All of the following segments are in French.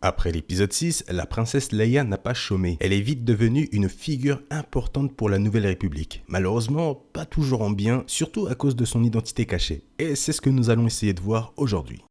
Après l'épisode 6, la princesse Leia n'a pas chômé. Elle est vite devenue une figure importante pour la Nouvelle République. Malheureusement, pas toujours en bien, surtout à cause de son identité cachée. Et c'est ce que nous allons essayer de voir aujourd'hui.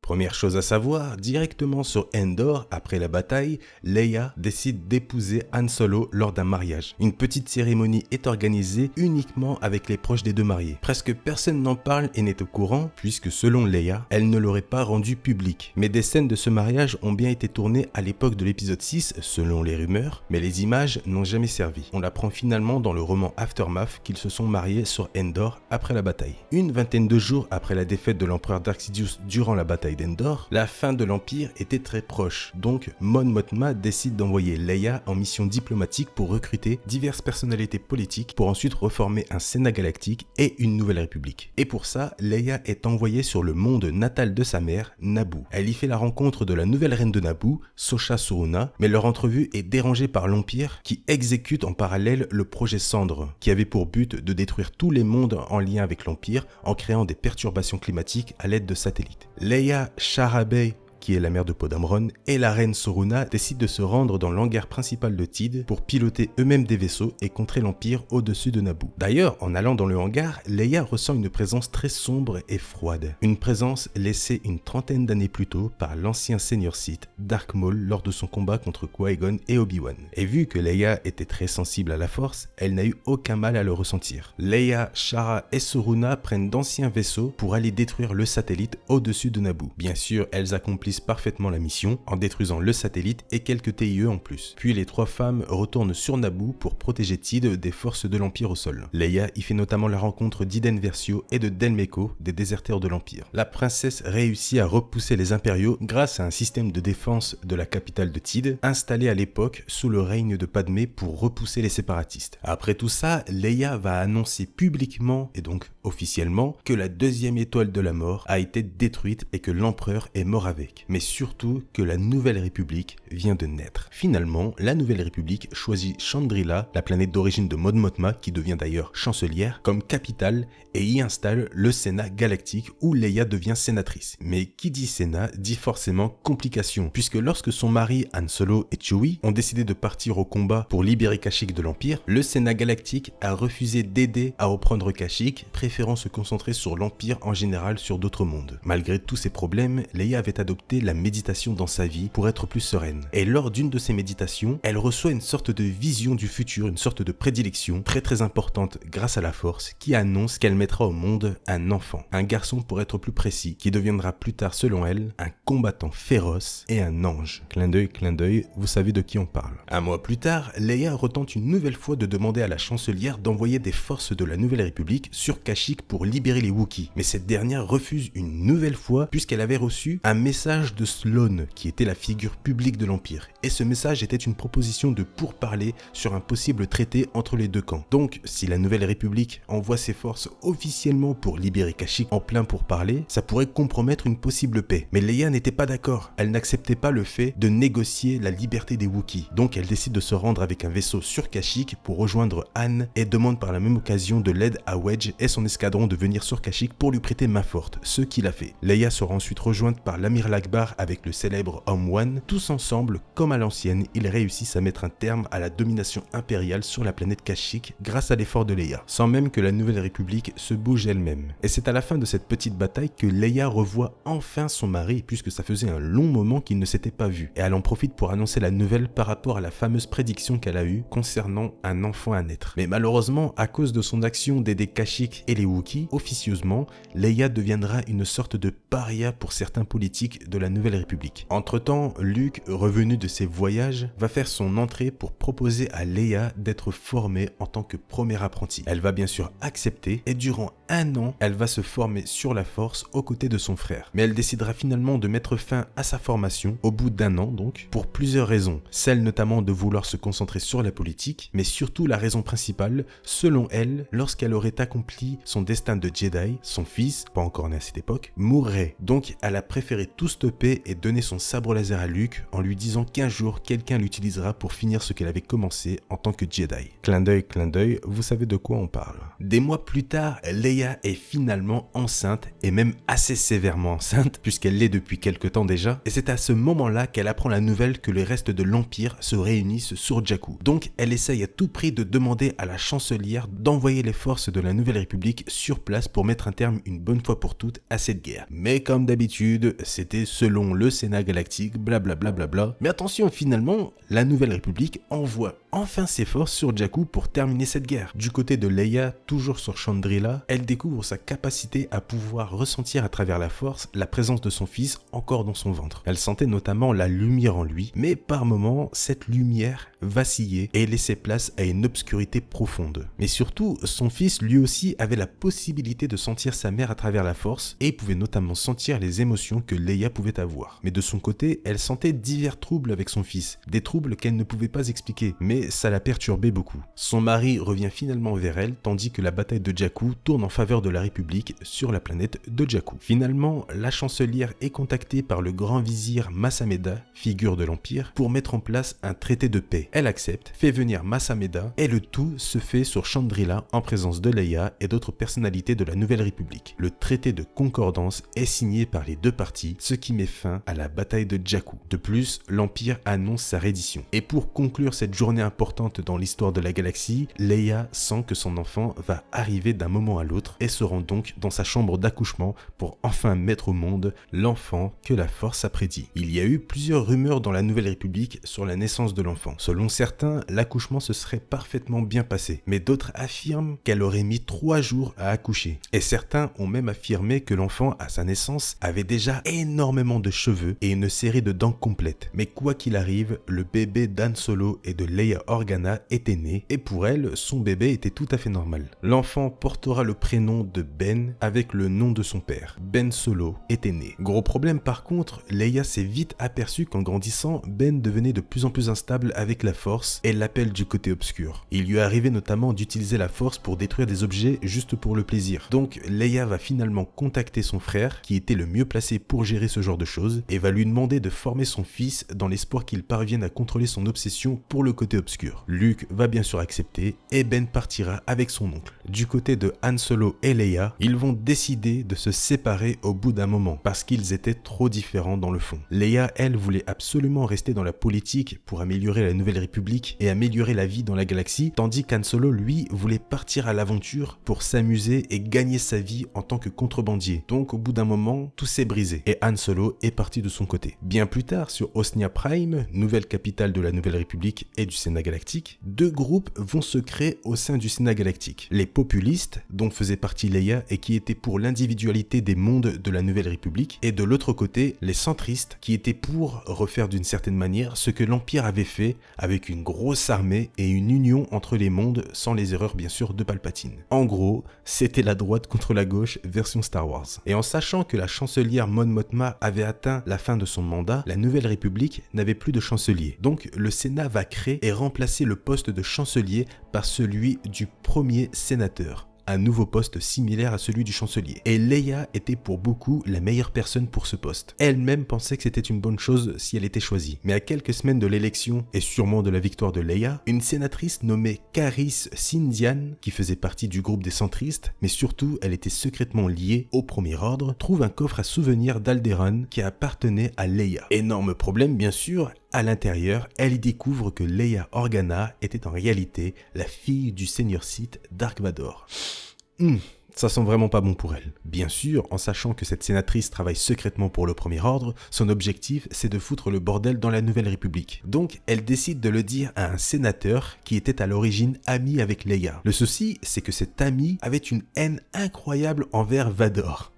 Première chose à savoir, directement sur Endor, après la bataille, Leia décide d'épouser Han Solo lors d'un mariage. Une petite cérémonie est organisée uniquement avec les proches des deux mariés. Presque personne n'en parle et n'est au courant, puisque selon Leia, elle ne l'aurait pas rendu public. Mais des scènes de ce mariage ont bien été tournées à l'époque de l'épisode 6, selon les rumeurs, mais les images n'ont jamais servi. On apprend finalement dans le roman Aftermath qu'ils se sont mariés sur Endor après la bataille. Une vingtaine de jours après la défaite de l'empereur Darth Sidious durant la bataille d'Endor, la fin de l'Empire était très proche, donc Mon Mothma décide d'envoyer Leia en mission diplomatique pour recruter diverses personnalités politiques pour ensuite reformer un Sénat galactique et une nouvelle république. Et pour ça, Leia est envoyée sur le monde natal de sa mère, Naboo. Elle y fait la rencontre de la nouvelle reine de Naboo, Sosha Suruna, mais leur entrevue est dérangée par l'Empire qui exécute en parallèle le projet Cendre, qui avait pour but de détruire tous les mondes en lien avec l'Empire en créant des perturbations climatiques à l'aide de satellites. Leia Charabey, qui est la mère de Poe Dameron, et la reine Soruna décident de se rendre dans l'hangar principal de Tid pour piloter eux-mêmes des vaisseaux et contrer l'Empire au-dessus de Naboo. D'ailleurs, en allant dans le hangar, Leia ressent une présence très sombre et froide. Une présence laissée une trentaine d'années plus tôt par l'ancien Seigneur Sith, Dark Maul, lors de son combat contre Qui-Gon et Obi-Wan. Et vu que Leia était très sensible à la Force, elle n'a eu aucun mal à le ressentir. Leia, Chara et Soruna prennent d'anciens vaisseaux pour aller détruire le satellite au-dessus de Naboo. Bien sûr, elles accomplissent parfaitement la mission en détruisant le satellite et quelques TIE en plus. Puis les trois femmes retournent sur Naboo pour protéger Tid des forces de l'Empire au sol. Leia y fait notamment la rencontre d'Iden Versio et de Del Meeko, des déserteurs de l'Empire. La princesse réussit à repousser les impériaux grâce à un système de défense de la capitale de Tid, installé à l'époque sous le règne de Padmé pour repousser les séparatistes. Après tout ça, Leia va annoncer publiquement et donc officiellement que la deuxième étoile de la mort a été détruite et que l'empereur est mort avec. Mais surtout que la Nouvelle République vient de naître. Finalement, la Nouvelle République choisit Chandrila, la planète d'origine de Mon Mothma, qui devient d'ailleurs chancelière, comme capitale et y installe le Sénat galactique où Leia devient sénatrice. Mais qui dit Sénat dit forcément complication, puisque lorsque son mari Han Solo et Chewie ont décidé de partir au combat pour libérer Kashyyyk de l'Empire, le Sénat galactique a refusé d'aider à reprendre Kashyyyk, préférant se concentrer sur l'Empire en général sur d'autres mondes. Malgré tous ces problèmes, Leia avait adopté la méditation dans sa vie pour être plus sereine. Et lors d'une de ces méditations, elle reçoit une sorte de vision du futur, une sorte de prédilection très importante grâce à la Force qui annonce qu'elle mettra au monde un enfant, un garçon pour être plus précis, qui deviendra plus tard selon elle un combattant féroce et un ange. Clin d'œil, vous savez de qui on parle. Un mois plus tard, Leia retente une nouvelle fois de demander à la chancelière d'envoyer des forces de la Nouvelle République sur Kashyyyk pour libérer les Wookiees. Mais cette dernière refuse une nouvelle fois puisqu'elle avait reçu un message de Sloane, qui était la figure publique de l'Empire. Et ce message était une proposition de pourparler sur un possible traité entre les deux camps. Donc, si la Nouvelle République envoie ses forces officiellement pour libérer Kashyyyk en plein pourparler, ça pourrait compromettre une possible paix. Mais Leia n'était pas d'accord. Elle n'acceptait pas le fait de négocier la liberté des Wookiees. Donc, elle décide de se rendre avec un vaisseau sur Kashyyyk pour rejoindre Han et demande par la même occasion de l'aide à Wedge et son escadron de venir sur Kashyyyk pour lui prêter main forte, ce qu'il a fait. Leia sera ensuite rejointe par l'Amir Lakbar avec le célèbre Homme One. Tous ensemble, comme à l'ancienne, ils réussissent à mettre un terme à la domination impériale sur la planète Kashyyyk grâce à l'effort de Leia, sans même que la Nouvelle République se bouge elle-même. Et c'est à la fin de cette petite bataille que Leia revoit enfin son mari, puisque ça faisait un long moment qu'ils ne s'étaient pas vus. Et elle en profite pour annoncer la nouvelle par rapport à la fameuse prédiction qu'elle a eue concernant un enfant à naître. Mais malheureusement, à cause de son action d'aider Kashyyyk et les Wookiees, officieusement, Leia deviendra une sorte de paria pour certains politiques de la Nouvelle République. Entre-temps, Luke, revenu de ses voyages, va faire son entrée pour proposer à Leia d'être formée en tant que première apprentie. Elle va bien sûr accepter et durant un an, elle va se former sur la Force aux côtés de son frère. Mais elle décidera finalement de mettre fin à sa formation au bout d'un an donc, pour plusieurs raisons. Celle notamment de vouloir se concentrer sur la politique, mais surtout la raison principale, selon elle, lorsqu'elle aurait accompli son destin de Jedi, son fils, pas encore né à cette époque, mourrait. Donc elle a préféré tout stopper stopper et donner son sabre laser à Luke en lui disant qu'un jour quelqu'un l'utilisera pour finir ce qu'elle avait commencé en tant que Jedi. Clin d'œil, vous savez de quoi on parle. Des mois plus tard, Leia est finalement enceinte et même assez sévèrement enceinte puisqu'elle l'est depuis quelque temps déjà, et c'est à ce moment-là qu'elle apprend la nouvelle que les restes de l'Empire se réunissent sur Jakku. Donc elle essaye à tout prix de demander à la chancelière d'envoyer les forces de la Nouvelle République sur place pour mettre un terme une bonne fois pour toutes à cette guerre. Mais comme d'habitude, c'était selon le Sénat galactique, blablabla. Mais attention, finalement, la Nouvelle République envoie enfin ses forces sur Jakku pour terminer cette guerre. Du côté de Leia, toujours sur Chandrila, elle découvre sa capacité à pouvoir ressentir à travers la force la présence de son fils encore dans son ventre. Elle sentait notamment la lumière en lui, mais par moments, cette lumière vacillait et laissait place à une obscurité profonde. Mais surtout, son fils lui aussi avait la possibilité de sentir sa mère à travers la force et pouvait notamment sentir les émotions que Leia pouvait avoir. Mais de son côté, elle sentait divers troubles avec son fils, des troubles qu'elle ne pouvait pas expliquer, mais ça la perturbait beaucoup. Son mari revient finalement vers elle, tandis que la bataille de Jakku tourne en faveur de la République sur la planète de Jakku. Finalement, la chancelière est contactée par le grand vizir Masameda, figure de l'Empire, pour mettre en place un traité de paix. Elle accepte, fait venir Masameda, et le tout se fait sur Chandrila en présence de Leia et d'autres personnalités de la Nouvelle République. Le traité de concordance est signé par les deux parties, ce qui met fin à la bataille de Jakku. De plus, l'Empire annonce sa reddition. Et pour conclure cette journée importante dans l'histoire de la galaxie, Leia sent que son enfant va arriver d'un moment à l'autre et se rend donc dans sa chambre d'accouchement pour enfin mettre au monde l'enfant que la Force a prédit. Il y a eu plusieurs rumeurs dans la Nouvelle République sur la naissance de l'enfant. Selon certains, l'accouchement se serait parfaitement bien passé, mais d'autres affirment qu'elle aurait mis 3 jours à accoucher. Et certains ont même affirmé que l'enfant, à sa naissance, avait déjà énormément de cheveux et une série de dents complètes. Mais quoi qu'il arrive, le bébé d'Han Solo et de Leia Organa était né, et pour elle, son bébé était tout à fait normal. L'enfant portera le prénom de Ben avec le nom de son père. Ben Solo était né. Gros problème par contre, Leia s'est vite aperçue qu'en grandissant, Ben devenait de plus en plus instable avec la Force et l'appelle du côté obscur. Il lui est arrivé notamment d'utiliser la Force pour détruire des objets juste pour le plaisir. Donc Leia va finalement contacter son frère, qui était le mieux placé pour gérer ce genre de choses, et va lui demander de former son fils dans l'espoir qu'il parvienne à contrôler son obsession pour le côté obscur. Luke va bien sûr accepter et Ben partira avec son oncle. Du côté de Han Solo et Leia, ils vont décider de se séparer au bout d'un moment parce qu'ils étaient trop différents dans le fond. Leia, elle, voulait absolument rester dans la politique pour améliorer la Nouvelle République et améliorer la vie dans la galaxie, tandis qu'Han Solo, lui, voulait partir à l'aventure pour s'amuser et gagner sa vie en tant que contrebandier. Donc au bout d'un moment, tout s'est brisé et Han Solo est parti de son côté. Bien plus tard, sur Osnia Prime, nouvelle capitale de la Nouvelle République et du Sénat galactique, deux groupes vont se créer au sein du Sénat galactique. Les populistes, dont faisait partie Leia et qui étaient pour l'individualité des mondes de la Nouvelle République, et de l'autre côté, les centristes, qui étaient pour refaire d'une certaine manière ce que l'Empire avait fait avec une grosse armée et une union entre les mondes sans les erreurs bien sûr de Palpatine. En gros, c'était la droite contre la gauche version Star Wars. Et en sachant que la chancelière Mon Mothma avait atteint la fin de son mandat, la Nouvelle République n'avait plus de chancelier. Donc le Sénat va créer et remplacer le poste de chancelier par celui du premier sénateur. Un nouveau poste similaire à celui du chancelier. Et Leia était pour beaucoup la meilleure personne pour ce poste. Elle-même pensait que c'était une bonne chose si elle était choisie. Mais à quelques semaines de l'élection, et sûrement de la victoire de Leia, une sénatrice nommée Caris Sindian, qui faisait partie du groupe des centristes, mais surtout elle était secrètement liée au Premier Ordre, trouve un coffre à souvenirs d'Alderaan qui appartenait à Leia. Énorme problème bien sûr, à l'intérieur, elle y découvre que Leia Organa était en réalité la fille du seigneur Sith Dark Vador. Ça sent vraiment pas bon pour elle. Bien sûr, en sachant que cette sénatrice travaille secrètement pour le Premier Ordre, son objectif c'est de foutre le bordel dans la Nouvelle République. Donc, elle décide de le dire à un sénateur qui était à l'origine ami avec Leia. Le souci, c'est que cet ami avait une haine incroyable envers Vador.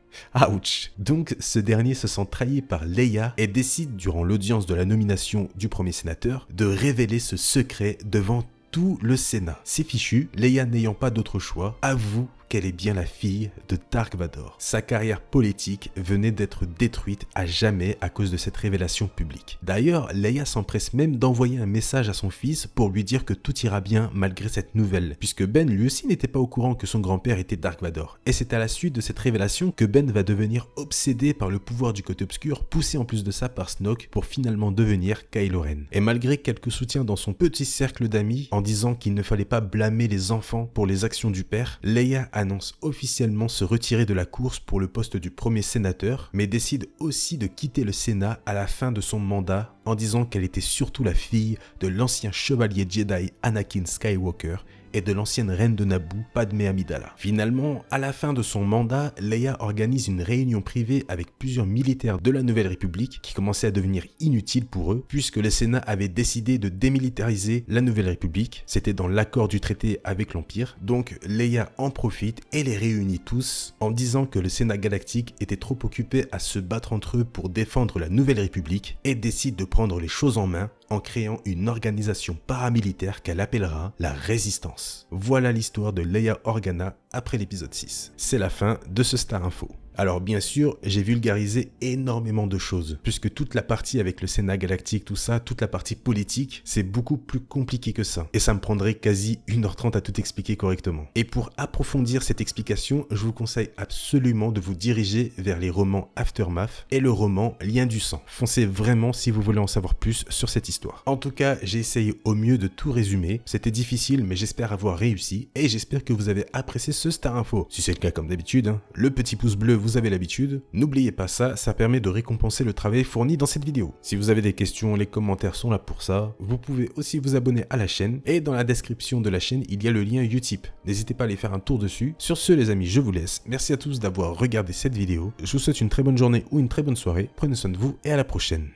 Ouch! Donc ce dernier se sent trahi par Leia et décide durant l'audience de la nomination du premier sénateur de révéler ce secret devant tout le Sénat. C'est fichu, Leia n'ayant pas d'autre choix, avoue qu'elle est bien la fille de Dark Vador. Sa carrière politique venait d'être détruite à jamais à cause de cette révélation publique. D'ailleurs, Leia s'empresse même d'envoyer un message à son fils pour lui dire que tout ira bien malgré cette nouvelle, puisque Ben lui aussi n'était pas au courant que son grand-père était Dark Vador. Et c'est à la suite de cette révélation que Ben va devenir obsédé par le pouvoir du côté obscur, poussé en plus de ça par Snoke pour finalement devenir Kylo Ren. Et malgré quelques soutiens dans son petit cercle d'amis en disant qu'il ne fallait pas blâmer les enfants pour les actions du père, Leia annonce officiellement se retirer de la course pour le poste du premier sénateur, mais décide aussi de quitter le Sénat à la fin de son mandat en disant qu'elle était surtout la fille de l'ancien chevalier Jedi Anakin Skywalker et de l'ancienne reine de Naboo, Padmé Amidala. Finalement, à la fin de son mandat, Leia organise une réunion privée avec plusieurs militaires de la Nouvelle République qui commençaient à devenir inutiles pour eux, puisque le Sénat avait décidé de démilitariser la Nouvelle République. C'était dans l'accord du traité avec l'Empire. Donc Leia en profite et les réunit tous en disant que le Sénat galactique était trop occupé à se battre entre eux pour défendre la Nouvelle République et décide de prendre les choses en main en créant une organisation paramilitaire qu'elle appellera la Résistance. Voilà l'histoire de Leia Organa après l'épisode 6. C'est la fin de ce Star Info. Alors bien sûr, j'ai vulgarisé énormément de choses, puisque toute la partie avec le Sénat galactique, tout ça, toute la partie politique, c'est beaucoup plus compliqué que ça. Et ça me prendrait quasi 1h30 à tout expliquer correctement. Et pour approfondir cette explication, je vous conseille absolument de vous diriger vers les romans Aftermath et le roman Lien du sang. Foncez vraiment si vous voulez en savoir plus sur cette histoire. En tout cas, j'ai essayé au mieux de tout résumer. C'était difficile, mais j'espère avoir réussi, et j'espère que vous avez apprécié ce Star Info. Si c'est le cas comme d'habitude, le petit pouce bleu, vous avez l'habitude, n'oubliez pas ça, ça permet de récompenser le travail fourni dans cette vidéo. Si vous avez des questions, les commentaires sont là pour ça. Vous pouvez aussi vous abonner à la chaîne, et dans la description de la chaîne, il y a le lien Utip. N'hésitez pas à aller faire un tour dessus. Sur ce les amis, je vous laisse. Merci à tous d'avoir regardé cette vidéo. Je vous souhaite une très bonne journée ou une très bonne soirée. Prenez soin de vous et à la prochaine.